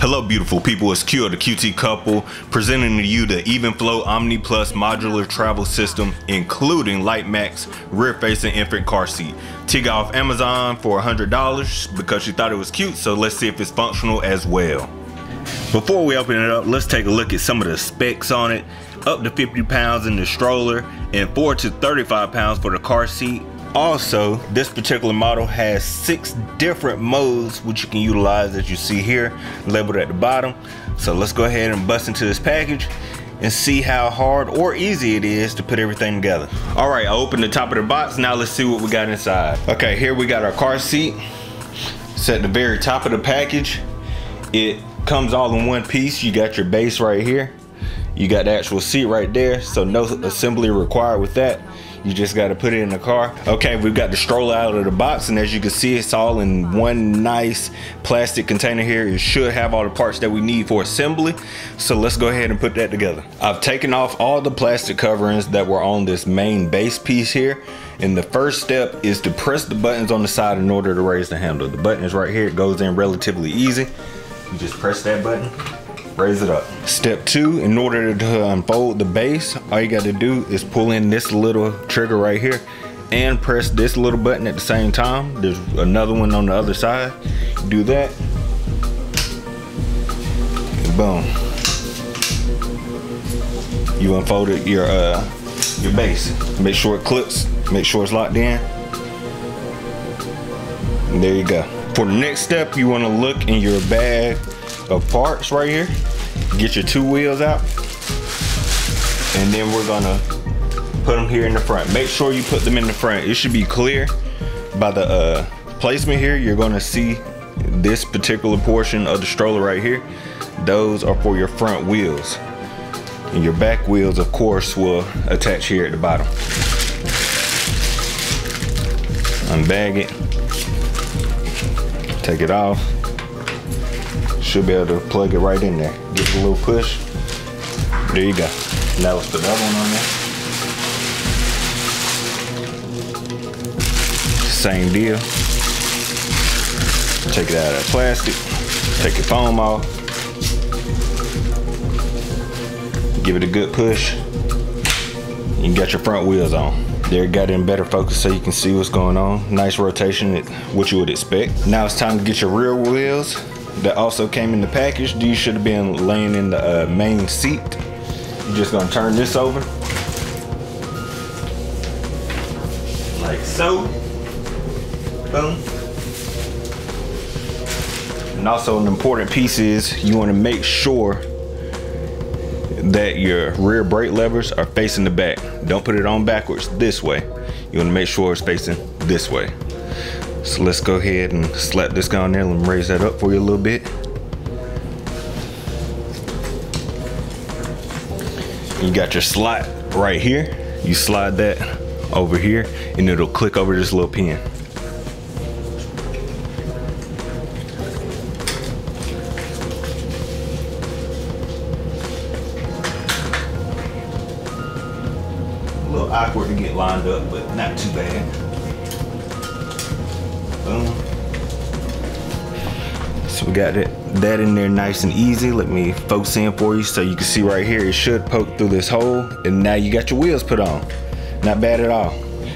Hello beautiful people, it's Q of the QT Couple presenting to you the Evenflo Omni Plus modular travel system including Light Max rear facing infant car seat. T got off Amazon for $100 because she thought it was cute, so let's see if it's functional as well. Before we open it up, let's take a look at some of the specs on it. Up to 50 pounds in the stroller and 4 to 35 pounds for the car seat. Also, this particular model has 6 different modes which you can utilize, as you see here labeled at the bottom. So let's go ahead and bust into this package and see how hard or easy it is to put everything together. All right, I opened the top of the box. Now let's see what we got inside. Okay, here we got our car seat. It's at the very top of the package. It comes all in one piece. You got your base right here. You got the actual seat right there, so no assembly required with that. You just got to put it in the car. Okay, we've got the stroller out of the box, and as you can see, it's all in one nice plastic container here. It should have all the parts that we need for assembly. So let's go ahead and put that together. I've taken off all the plastic coverings that were on this main base piece here. And the first step is to press the buttons on the side in order to raise the handle. The button is right here. It goes in relatively easy. You just press that button, raise it up. Step 2, in order to unfold the base, all you got to do is pull in this little trigger right here and press this little button at the same time. There's another one on the other side. Do that, and boom, you unfolded your base. Make sure it clips, make sure it's locked in, and there you go. For the next step, you want to look in your bag of parts right here. Get your 2 wheels out, and then we're gonna put them here in the front. Make sure you put them in the front. It should be clear by the placement here. You're gonna see this particular portion of the stroller right here. Those are for your front wheels, and your back wheels of course will attach here at the bottom. Unbag it, take it off. Should be able to plug it right in there. Give it a little push. There you go. Now let's put the other one on there. Same deal. Take it out of that plastic. Take your foam off. Give it a good push. You got your front wheels on. There, got it in better focus so you can see what's going on. Nice rotation, what you would expect. Now it's time to get your rear wheels that also came in the package. These should have been laying in the main seat. You're just gonna turn this over like so. Boom. And also an important piece is you want to make sure that your rear brake levers are facing the back. Don't put it on backwards this way. You want to make sure it's facing this way. So let's go ahead and slap this guy on there and raise that up for you a little bit. You got your slot right here. You slide that over here and it'll click over this little pin. A little awkward to get lined up, but not too bad. Boom. So we got that in there nice and easy. Let me focus in for you so you can see right here. It should poke through this hole, and now you got your wheels put on. Not bad at all.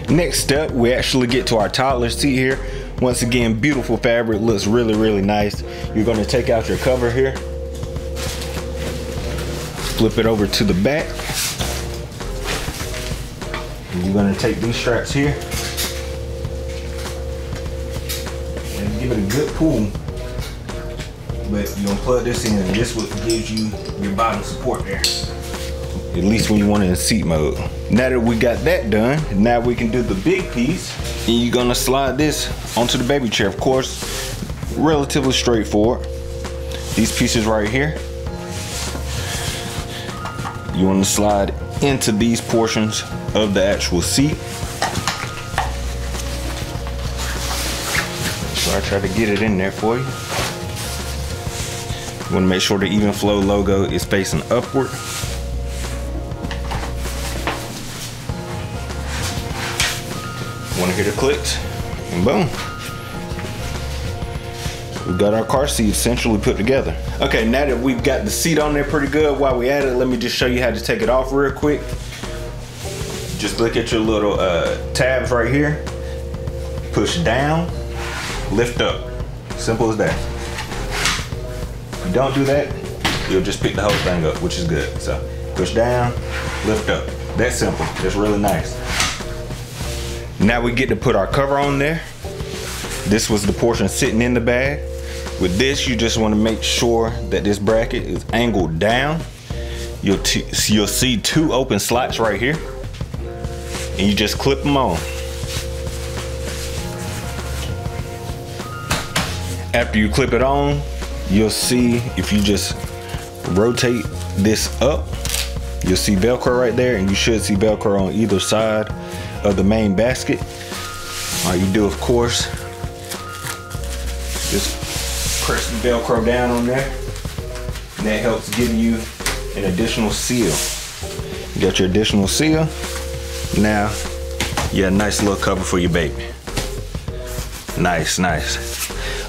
Next step, we actually get to our toddler seat here. Once again, beautiful fabric, looks really, really nice. You're gonna take out your cover here, flip it over to the back. And you're gonna take these straps here, give it a good pull, but you're gonna plug this in, and this is what gives you your bottom support there, at least when you want it in seat mode. Now that we got that done, now we can do the big piece, and you're gonna slide this onto the baby chair. Of course, relatively straightforward. These pieces right here, you want to slide into these portions of the actual seat. So I try to get it in there for you. You want to make sure the Evenflo logo is facing upward. Want to hear the clicks, and boom. we got our car seat essentially put together. Okay, now that we've got the seat on there pretty good, while we at it, let me just show you how to take it off real quick. Just look at your little tabs right here. Push down, lift up. Simple as that. If you don't do that, you'll just pick the whole thing up, which is good. So push down, lift up. That's simple. That's really nice. Now we get to put our cover on there. This was the portion sitting in the bag. With this, you just want to make sure that this bracket is angled down. You'll see 2 open slots right here. And you just clip them on. After you clip it on, you'll see if you just rotate this up, you'll see Velcro right there, and you should see Velcro on either side of the main basket. All you do, of course, just press the Velcro down on there, and that helps give you an additional seal. You got your additional seal. Now, you got a nice little cover for your baby. Nice, nice.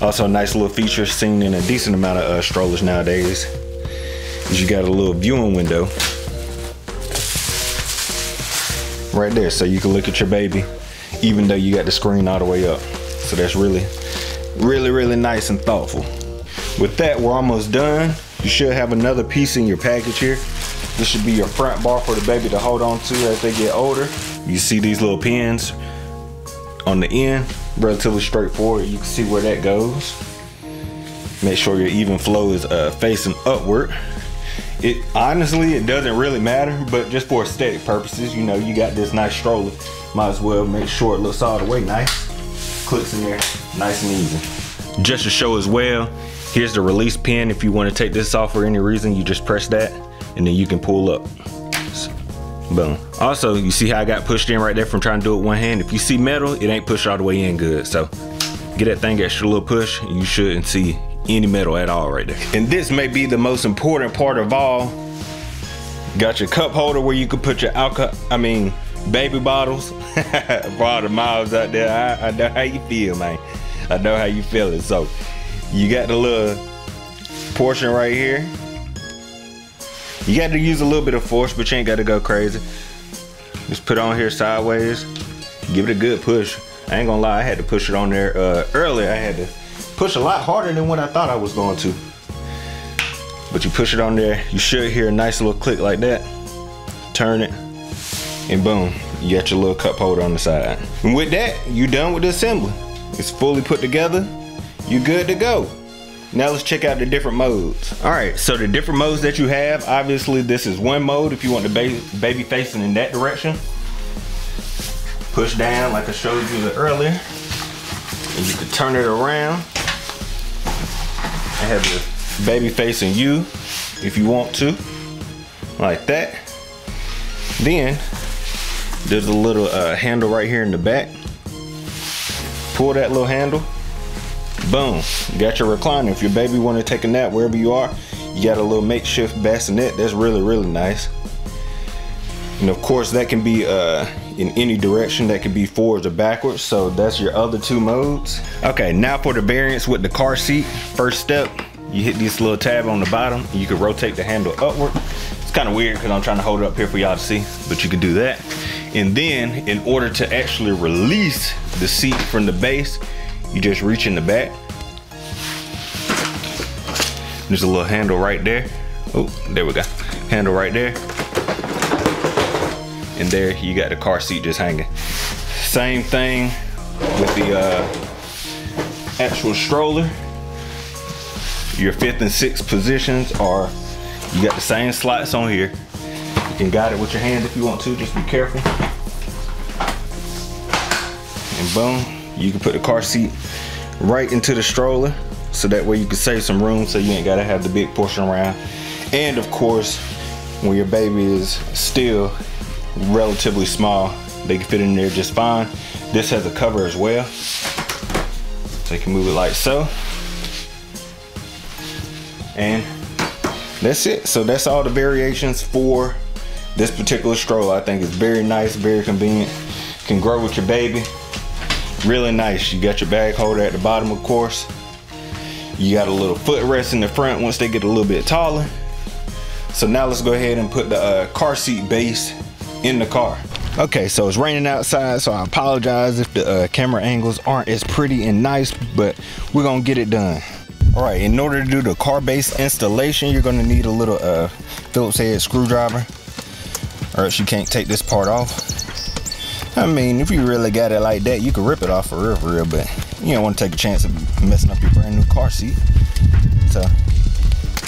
Also, a nice little feature seen in a decent amount of strollers nowadays is you got a little viewing window right there, so you can look at your baby even though you got the screen all the way up. So that's really, really, really nice and thoughtful. With that, we're almost done. You should have another piece in your package here. This should be your front bar for the baby to hold on to as they get older. You see these little pins on the end, relatively straightforward. You can see where that goes. Make sure your Evenflo is facing upward. Honestly, it doesn't really matter, but just for aesthetic purposes, you know, you got this nice stroller, might as well make sure it looks all the way nice. Clicks in there, nice and easy. Just to show as well, here's the release pin. If you want to take this off for any reason, you just press that, and then you can pull up. Boom. Also, you see how I got pushed in right there from trying to do it one hand? If you see metal, it ain't pushed all the way in good. So get that thing extra little push, and you shouldn't see any metal at all right there. And this may be the most important part of all. Got your cup holder where you can put your baby bottles. For all the moms out there, I know how you feel, man. I know how you feeling. So you got the little portion right here. You got to use a little bit of force, but you ain't got to go crazy. Just put it on here sideways. Give it a good push. I ain't gonna lie, I had to push it on there earlier. I had to push a lot harder than what I thought I was going to. But you push it on there, you should hear a nice little click like that. Turn it, and boom, you got your little cup holder on the side. And with that, you done with the assembly. It's fully put together. You good to go. Now let's check out the different modes. All right, so the different modes that you have, obviously this is one mode if you want the baby facing in that direction. Push down like I showed you earlier, and you can turn it around and have the baby facing you if you want to, like that. Then there's a little handle right here in the back. Pull that little handle. Boom, you got your recliner. If your baby want to take a nap wherever you are, you got a little makeshift bassinet. That's really, really nice. And of course, that can be in any direction. That can be forwards or backwards. So that's your other 2 modes. Okay, now for the variants with the car seat. First step, you hit this little tab on the bottom. And you can rotate the handle upward. It's kind of weird because I'm trying to hold it up here for y'all to see, but you can do that. And then in order to actually release the seat from the base, you just reach in the back. There's a little handle right there. Oh, there we go. Handle right there. And there you got the car seat just hanging. Same thing with the actual stroller. Your 5th and 6th positions are, you got the same slots on here. You can guide it with your hand if you want to, just be careful. And boom. You can put the car seat right into the stroller, so that way you can save some room so you ain't gotta have the big portion around. And of course, when your baby is still relatively small, they can fit in there just fine. This has a cover as well, so you can move it like so. And that's it. So that's all the variations for this particular stroller. I think it's very nice, very convenient. Can grow with your baby. Really nice. You got your bag holder at the bottom, of course. You got a little footrest in the front once they get a little bit taller. So now let's go ahead and put the car seat base in the car. Okay, so it's raining outside, so I apologize if the camera angles aren't as pretty and nice, but we're gonna get it done. All right, in order to do the car base installation, you're gonna need a little Phillips head screwdriver, or else you can't take this part off. I mean, if you really got it like that, you can rip it off for real, but you don't want to take a chance of messing up your brand new car seat. So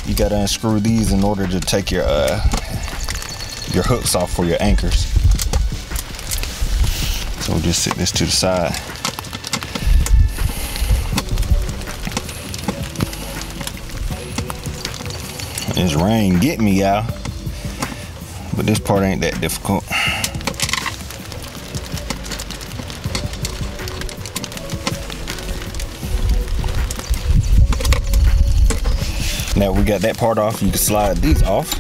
you gotta unscrew these in order to take your hooks off for your anchors. So we'll just set this to the side. This rain get me, y'all, but this part ain't that difficult. Now we got that part off, you can slide these off.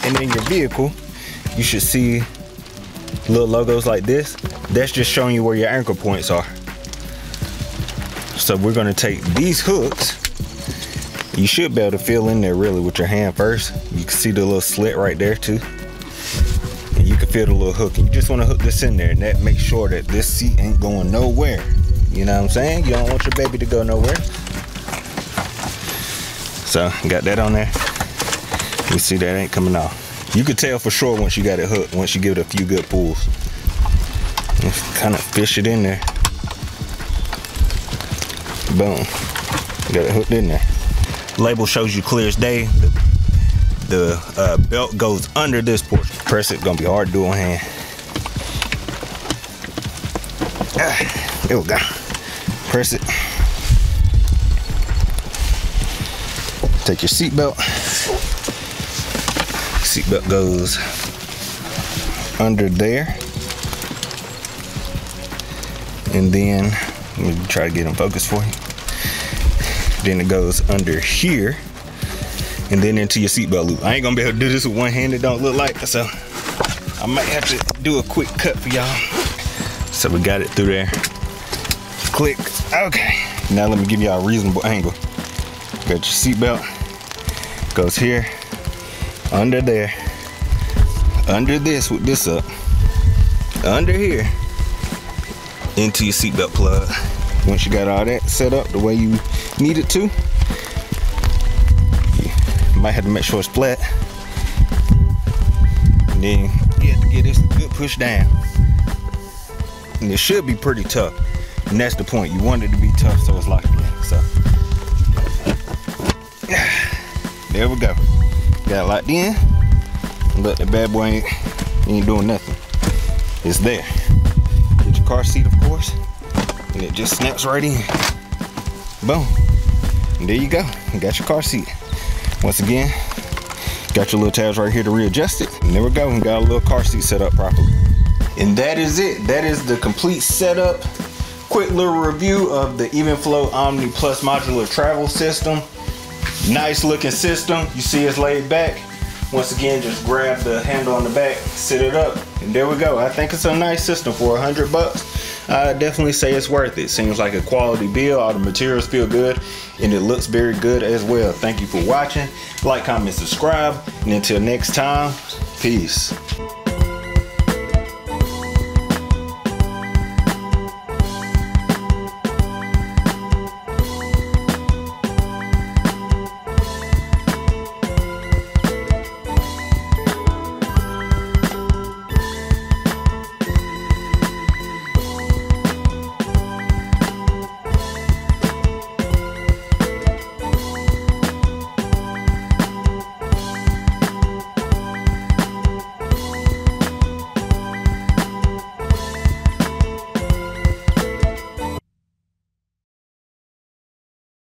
And in your vehicle, you should see little logos like this. That's just showing you where your anchor points are. So we're gonna take these hooks. You should be able to feel in there really with your hand first. You can see the little slit right there too. And you can feel the little hook. And you just wanna hook this in there, and that makes sure that this seat ain't going nowhere. You know what I'm saying? You don't want your baby to go nowhere. So got that on there. You see that ain't coming off. You could tell for sure once you got it hooked, once you give it a few good pulls. Just kind of fish it in there. Boom. Got it hooked in there. Label shows you clear as day. The belt goes under this portion. Press it, gonna be hard to do on hand. There we go. Press it. Take your seatbelt. Seatbelt goes under there. And then, let me try to get them focused for you. Then it goes under here. And then into your seatbelt loop. I ain't gonna be able to do this with one hand, it don't look like, so I might have to do a quick cut for y'all. So we got it through there. Click, okay. Now let me give y'all a reasonable angle. Got your seatbelt, goes here, under there, under this with this up, under here, into your seatbelt plug. Once you got all that set up the way you need it to, you might have to make sure it's flat. And then you have to get this a good push down. And it should be pretty tough. And that's the point. You want it to be tough so it's locked in. So there we go. Got it locked in. Look, the bad boy ain't doing nothing. It's there. Get your car seat, of course, and it just snaps right in. Boom. And there you go. You got your car seat. Once again, got your little tabs right here to readjust it. And there we go. We got a little car seat set up properly. And that is it. That is the complete setup. Quick little review of the Evenflo Omni Plus modular travel system. Nice looking system. You see it's laid back. Once again, just grab the handle on the back, sit it up, and there we go. I think it's a nice system for $100. I definitely say it's worth it. Seems like a quality build. All the materials feel good, and it looks very good as well. Thank you for watching. Like, comment, subscribe, and until next time, peace.